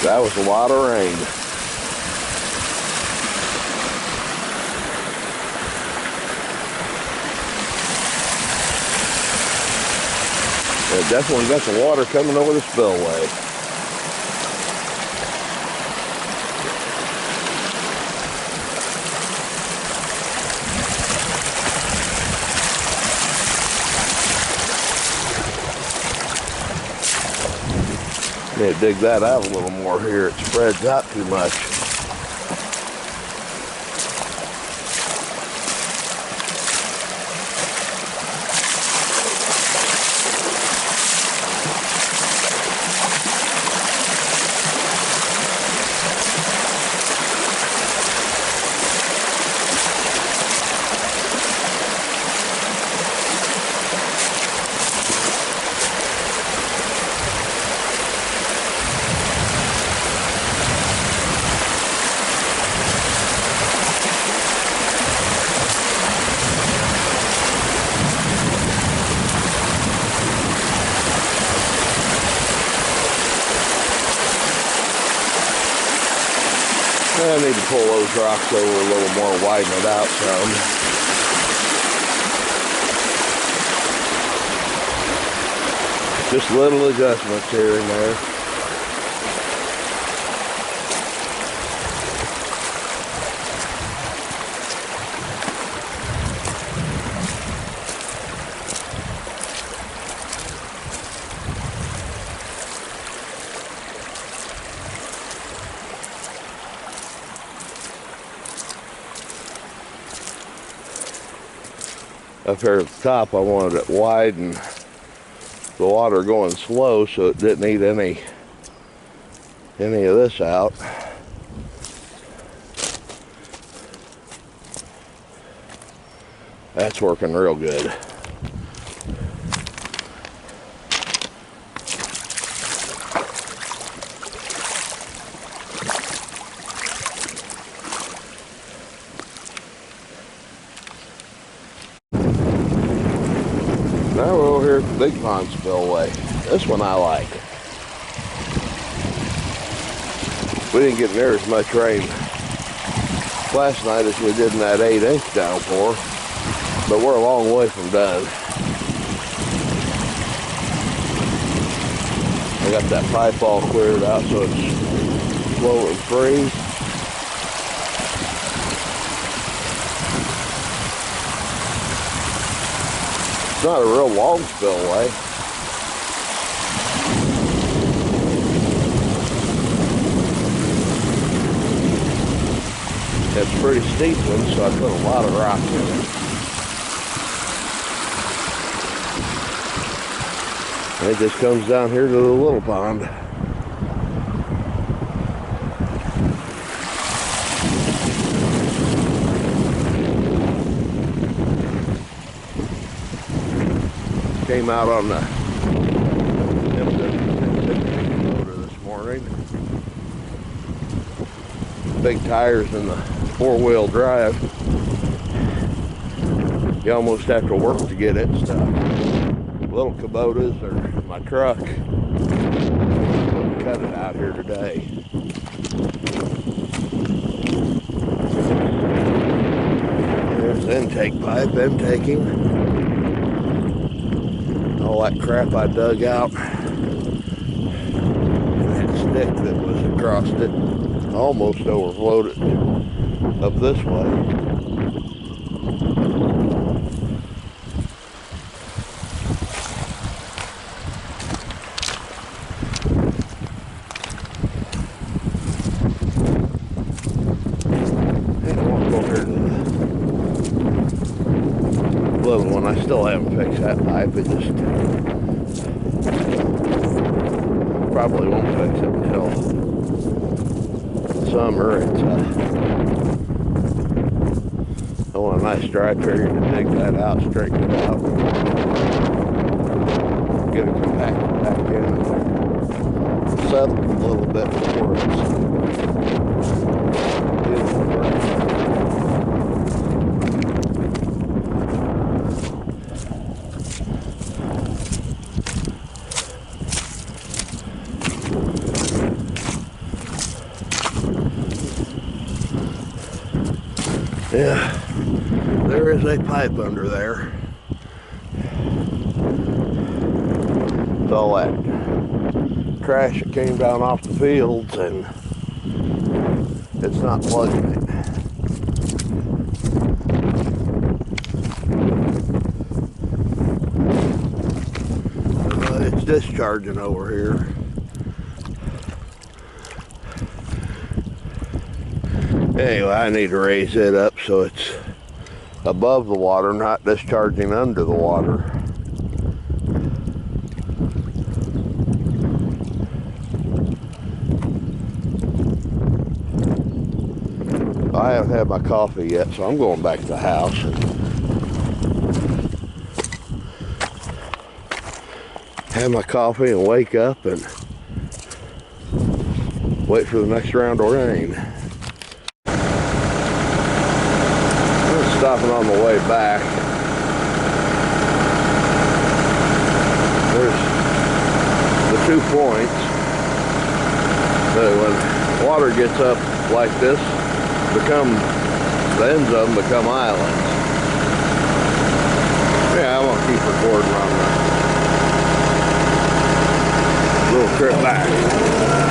That was a lot of rain. It definitely got the water coming over the spillway. Need to dig that out a little more here. It spreads out too much. I need to pull those rocks over a little more, widen it out some. Just little adjustments here and there. Up here at the top, I wanted it wide and the water going slow so it didn't eat any of this out. That's working real good. Now we're over here at the Big Pond Spillway. This one I like. We didn't get near as much rain last night as we did in that 8-inch downpour, but we're a long way from done. I got that pipe all cleared out so it's flowing free. It's not a real long spillway. It's a pretty steep one, so I put a lot of rock in it. And it just comes down here to the little pond. Came out on the motor this morning. Big tires in the four-wheel drive. You almost have to work to get it stuck. Little Kubotas or my truck. Cut it out here today. There's the intake pipe, intaking. All that crap I dug out, and that stick that was across it almost overflowed it up this way. And I won't go over to the little one. I still haven't fixed that pipe. It just probably won't fix it until summer. I want a nice dry period to dig that out, straighten it out, get it compacted back in, settle a little bit before it's Yeah, there is a pipe under there. It's all that trash that came down off the fields, and it's not plugging it. It's discharging over here. Anyway, I need to raise it up so it's above the water, not discharging under the water. I haven't had my coffee yet, so I'm going back to the house and have my coffee and wake up and wait for the next round of rain. I'm stopping on the way back. There's the 2 points. So when water gets up like this, the ends of them become islands. Yeah, I'm gonna keep recording on the little trip back.